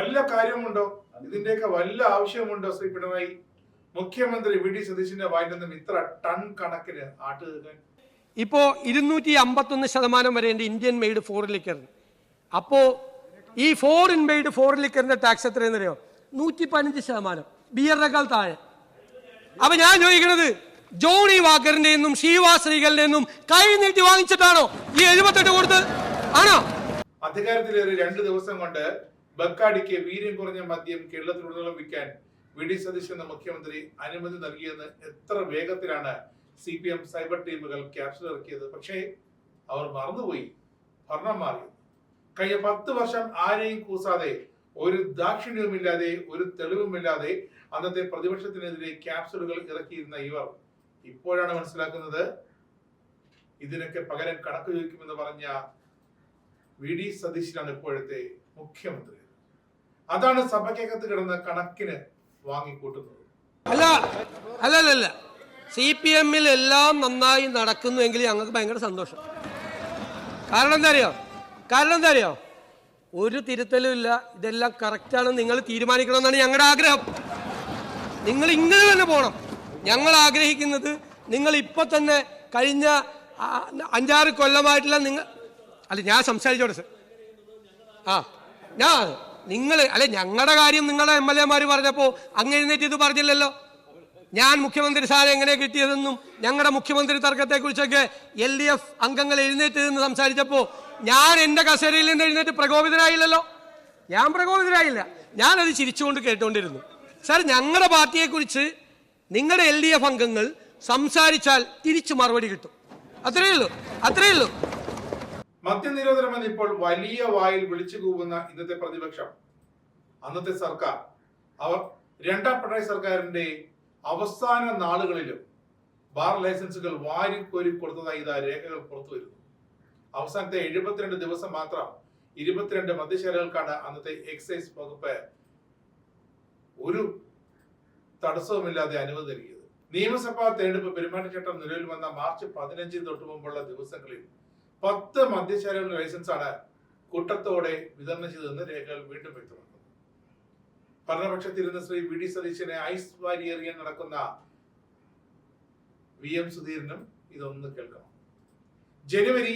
വല്ല കാര്യമുണ്ടോ? ഇതിന്റെയൊക്കെ വല്ല ആവശ്യമുണ്ടോ? ശ്രീ പിണറായി, മുഖ്യമന്ത്രി വി ഡി സതീശന്റെ വായിൽ നിന്നും ഇത്ര ടൺ കണക്കിന് ആട്ട് തീർക്കാൻ? ഇപ്പോ 251% വരെ ഇന്ത്യൻ മെയ്ഡ് ഫോറിൻ ലിക്കറിന്. അപ്പോ ഈ ഫോറിൻ മെയ്ഡ് ഫോറിൻ ലിക്കറിന്റെ ടാക്സ് എത്രയെന്ന് അറിയോ? 115%, ബിയറിനേക്കാൾ താഴെ. അപ്പൊ ഞാൻ ചോദിക്കുന്നത്, ജോണി വാക്കറിന്റെ നിന്നും ഷീവാ ശ്രീകളുടെ നിന്നും കൈ നീട്ടി വാങ്ങിച്ചിട്ടാണോ ഈ 78 കൊടുത്ത്? ആണോ? അധികാരത്തിലേറി 2 ദിവസം കൊണ്ട് ബക്കാടിക്ക് വീര്യം കുറഞ്ഞ മദ്യം കേരളത്തിലുടനീളം വിൽക്കാൻ വി ഡി സതീശൻ എന്ന മുഖ്യമന്ത്രി അനുമതി നൽകിയെന്ന് എത്ര വേഗത്തിലാണ് CPM സൈബർ ടീമുകൾ ക്യാപ്ചർ ഇറക്കിയത്. പക്ഷേ അവർ മറന്നുപോയി, ഭരണം മാറി. കഴിഞ്ഞ 10 വർഷം ആരെയും കൂസാതെ, ഒരു ദാക്ഷിണ്യവുമില്ലാതെ, ഒരു തെളിവുമില്ലാതെ അന്നത്തെ പ്രതിപക്ഷത്തിനെതിരെ ക്യാപ്സുലുകൾ ഇറക്കിയിരുന്ന ഇവർ ഇപ്പോഴാണ് മനസ്സിലാക്കുന്നത് ഇതിനൊക്കെ പകരം കണക്ക് ചോദിക്കുമെന്ന് പറഞ്ഞ വി ഡി സതീശനാണ് ഇപ്പോഴത്തെ മുഖ്യമന്ത്രി. അതാണ് സഭയ്ക്കകത്ത് കിടന്ന് കണക്കിന് വാങ്ങിക്കൂട്ടുന്നത്. അല്ല CPM എല്ലാം നന്നായി നടക്കുന്നുവെങ്കിൽ ഞങ്ങൾക്ക് ഭയങ്കര സന്തോഷം. കാരണം എന്താ അറിയോ? ഒരു തിരുത്തലും ഇല്ല. ഇതെല്ലാം കറക്റ്റാണ് നിങ്ങൾ തീരുമാനിക്കണമെന്നാണ് ഞങ്ങളുടെ ആഗ്രഹം. നിങ്ങൾ ഇങ്ങനെ തന്നെ പോകണം. ഞങ്ങൾ ആഗ്രഹിക്കുന്നത് നിങ്ങൾ ഇപ്പൊ തന്നെ കഴിഞ്ഞ 5-6 കൊല്ലമായിട്ടുള്ള ഞാൻ സംസാരിച്ചോട്ടെ സർ. ഞങ്ങളുടെ കാര്യം നിങ്ങളുടെ MLA മാര് പറഞ്ഞപ്പോ അങ്ങ് എഴുന്നേറ്റ് ഇത് പറഞ്ഞില്ലല്ലോ. ഞാൻ മുഖ്യമന്ത്രി സ്ഥാനം എങ്ങനെ കിട്ടിയതെന്നും ഞങ്ങളുടെ മുഖ്യമന്ത്രി തർക്കത്തെ കുറിച്ചൊക്കെ LDF അംഗങ്ങൾ എഴുന്നേറ്റ് നിന്ന് സംസാരിച്ചപ്പോ ഞാൻ എന്റെ കസേരയിൽ നിന്ന് എഴുന്നേറ്റ് പ്രകോപിതനായില്ലല്ലോ. ഞാൻ പ്രകോപിതനായില്ല. ഞാനത് ചിരിച്ചുകൊണ്ട് കേട്ടുകൊണ്ടിരുന്നു. സാർ, ഞങ്ങളുടെ പാർട്ടിയെ കുറിച്ച് നിങ്ങളുടെ LDF അംഗങ്ങൾ സംസാരിച്ചാൽ തിരിച്ചു മറുപടി കിട്ടും. അത്രയേ ഉള്ളൂ. മദ്യനിരോധനമെന്ന് ഇപ്പോൾ വലിയ വായിൽ വിളിച്ചു കൂവുന്ന ഇന്നത്തെ പ്രതിപക്ഷം, അന്നത്തെ സർക്കാർ, അവർ രണ്ടാം പിണറായി സർക്കാരിന്റെ അവസാന നാളുകളിലും ബാർ ലൈസൻസുകൾ വാരിക്കോരി കൊടുത്തതായി ഇതാ രേഖകൾ പുറത്തു വരുന്നു. അവസാനത്തെ 72 ദിവസം മാത്രം 22 മദ്യശാലകൾക്കാണ് അന്നത്തെ എക്സൈസ് വകുപ്പ് ഒരു തടസ്സവുമില്ലാതെ അനുമതി നൽകിയത്. നിയമസഭാ തെരഞ്ഞെടുപ്പ് പെരുമാറ്റച്ചട്ടം നിലവിൽ വന്ന മാർച്ച് 15 തൊട്ട് മുമ്പുള്ള ദിവസങ്ങളിൽ 10 മദ്യശാലകളുടെ ലൈസൻസാണ് കൂട്ടത്തോടെ വിതരണം ചെയ്തതെന്ന് രേഖകൾ വീണ്ടും വ്യക്തമാക്കുന്നു. ഭരണപക്ഷത്തിരുന്ന ശ്രീ വി ഡി സതീശനെ ഐസ് വാരിയെറിയാൻ നടക്കുന്ന VM സുധീരനും ഇതൊന്ന് കേൾക്കണം. ജനുവരി,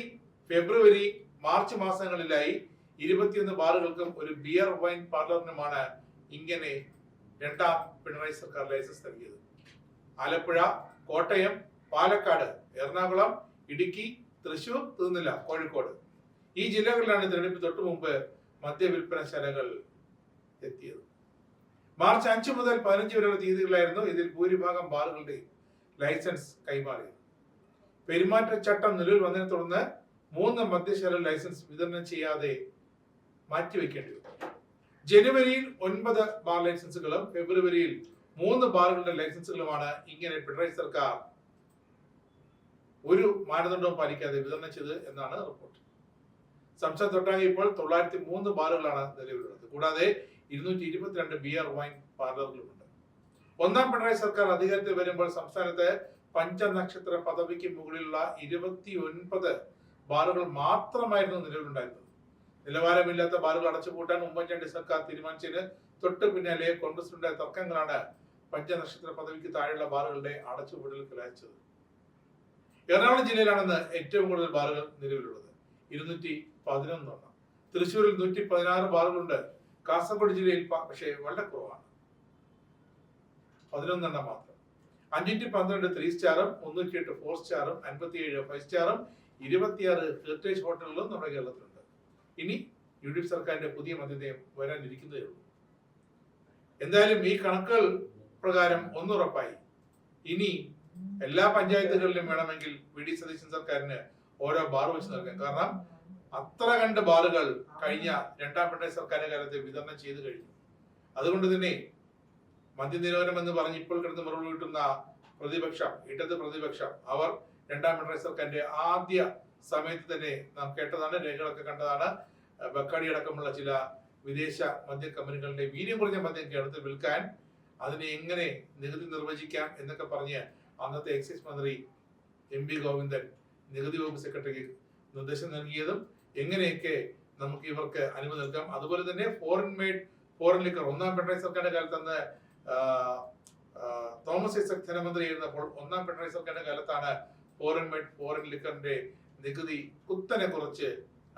ഫെബ്രുവരി, മാർച്ച് മാസങ്ങളിലായി 21 ബാറുകൾക്കും ഒരു ബിയർ വൈൻ പാർലറിനുമാണ് ഇങ്ങനെ രണ്ടാം പിണറായി സർക്കാർ ലൈസൻസ് നൽകിയത്. ആലപ്പുഴ, കോട്ടയം, പാലക്കാട്, എറണാകുളം, ഇടുക്കി, തൃശൂർ, തീർന്നില്ല കോഴിക്കോട്, ഈ ജില്ലകളിലാണ് തിരഞ്ഞെടുപ്പ് തൊട്ടു മുമ്പ് മദ്യവിൽപ്പനശാലകൾ എത്തിയത്. മാർച്ച് 5 മുതൽ 15 വരെയുള്ള തീയതികളായിരുന്നു ഇതിൽ ഭൂരിഭാഗം ബാറുകളുടെ ലൈസൻസ് കൈമാറിയത്. പെരുമാറ്റച്ചട്ടം നിലവിൽ വന്നതിനെ തുടർന്ന് 3 മദ്യശാല ലൈസൻസ് വിതരണം ചെയ്യാതെ മാറ്റിവെക്കേണ്ടി വന്നു. ജനുവരിയിൽ 9 ബാർ ലൈസൻസുകളും ഫെബ്രുവരിയിൽ 3 ബാറുകളുടെ ലൈസൻസുകളുമാണ് ഇങ്ങനെ പിണറായി സർക്കാർ ഒരു മാനദണ്ഡവും പാലിക്കാതെ വിതരണം ചെയ്തത് എന്നാണ് റിപ്പോർട്ട്. സംസ്ഥാനത്തൊട്ടാകെ ഇപ്പോൾ 903 ബാറുകളാണ് നിലവിലുള്ളത്. കൂടാതെ 222 ബിയർ വൈൻ പാർലറുകളുമുണ്ട്. ഒന്നാം പിണറായി സർക്കാർ അധികാരത്തിൽ വരുമ്പോൾ സംസ്ഥാനത്ത് പഞ്ചനക്ഷത്ര പദവിക്ക് മുകളിലുള്ള 29 ബാറുകൾ മാത്രമായിരുന്നു നിലവിലുണ്ടായിരുന്നത്. നിലവാരമില്ലാത്ത ബാറുകൾ അടച്ചുപൂട്ടാൻ ഉമ്മൻചാണ്ടി സർക്കാർ തീരുമാനിച്ചതിന് തൊട്ട് പിന്നാലെ കോൺഗ്രസിലുണ്ടായ തർക്കങ്ങളാണ് പഞ്ചനക്ഷത്ര പദവിക്ക് താഴെയുള്ള ബാറുകളുടെ അടച്ചുപൂട്ടൽ കലാശിച്ചത്. എറണാകുളം ജില്ലയിലാണെന്ന് ഏറ്റവും കൂടുതൽ ബാറുകൾ നിലവിലുള്ളത്, 211. തൃശ്ശൂരിൽ 116 ബാറുകളുണ്ട്. കാസർഗോഡ് ജില്ലയിൽ പക്ഷേ വളരെ കുറവാണ്, 11 മാത്രം. 512 3 സ്റ്റാറും 308 4 സ്റ്റാറും 57 5 സ്റ്റാറും 26 ഹെറിറ്റേജ് ഹോട്ടലുകളും നമ്മുടെ കേരളത്തിലുണ്ട്. ഇനി UDF സർക്കാരിന്റെ പുതിയ മദ്യനയം വരാനിരിക്കുന്നതേ ഉള്ളൂ. എന്തായാലും ഈ കണക്കുകൾ പ്രകാരം ഒന്നുറപ്പായി, ഇനി എല്ലാ പഞ്ചായത്തുകളിലും വേണമെങ്കിൽ വി ഡി സതീശൻ സർക്കാരിന് ഓരോ ബാർ വെച്ച് നൽകാം. കാരണം അത്ര കണ്ട് ബാറുകൾ കഴിഞ്ഞ രണ്ടാം പിണറായി സർക്കാരിന്റെ കാലത്ത് വിതരണം ചെയ്തു കഴിഞ്ഞു. അതുകൊണ്ട് തന്നെ മദ്യനിരോധനം എന്ന് പറഞ്ഞ് ഇപ്പോൾ കിടന്ന് മറുപടി കിട്ടുന്ന പ്രതിപക്ഷം, ഇടത് പ്രതിപക്ഷം, അവർ രണ്ടാം പിണറായി സർക്കാരിന്റെ ആദ്യ സമയത്ത് തന്നെ നാം കേട്ടതാണ്, രേഖകളൊക്കെ കണ്ടതാണ്. ബക്കാടി അടക്കമുള്ള ചില വിദേശ മദ്യ കമ്പനികളുടെ വീര്യം കുറഞ്ഞ മദ്യം കേരളത്തിൽ വിൽക്കാൻ അതിനെ എങ്ങനെ നികുതി നിർവചിക്കാം എന്നൊക്കെ പറഞ്ഞ് അന്നത്തെ എക്സൈസ് മന്ത്രി MV ഗോവിന്ദൻ നികുതി വകുപ്പ് സെക്രട്ടറിക്ക് നിർദ്ദേശം നൽകിയതും എങ്ങനെയൊക്കെ നമുക്ക് ഇവർക്ക് അനുമതി നൽകാം, അതുപോലെ തന്നെ ഫോറിൻ മെയ്ഡ് ഫോറിൻ ലിക്കർ ഒന്നാം പിണറായി സർക്കാരിന്റെ കാലത്ത് അന്ന് തോമസ് ഐസക് ധനമന്ത്രിയായിരുന്നപ്പോൾ ഒന്നാം പിണറായി സർക്കാരിന്റെ കാലത്താണ് ഫോറിൻ ലിക്കറിന്റെ നികുതി കുത്തനെ കുറച്ച്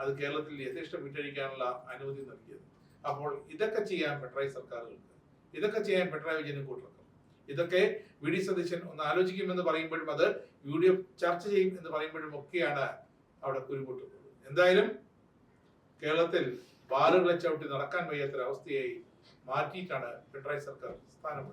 അത് കേരളത്തിൽ യഥേഷ്ടം വിറ്റഴിക്കാനുള്ള അനുമതി നൽകിയത്. അപ്പോൾ ഇതൊക്കെ ചെയ്യാൻ പിണറായി സർക്കാരുകൾക്ക്, ഇതൊക്കെ ചെയ്യാൻ പിണറായി വിജയനും കൂട്ടർക്കും, ഇതൊക്കെ വി ഡി സതീശൻ ഒന്ന് ആലോചിക്കുമെന്ന് പറയുമ്പോഴും അത് UDF ചർച്ച ചെയ്യും എന്ന് പറയുമ്പോഴും ഒക്കെയാണ് അവിടെ കുരുപൊട്ടുന്നത്. എന്തായാലും കേരളത്തിൽ ബാലുകളെ ചവിട്ടി നടക്കാൻ വയ്യാത്തൊരവസ്ഥയായി മാറ്റിയിട്ടാണ് പിണറായി സർക്കാർ സ്ഥാനം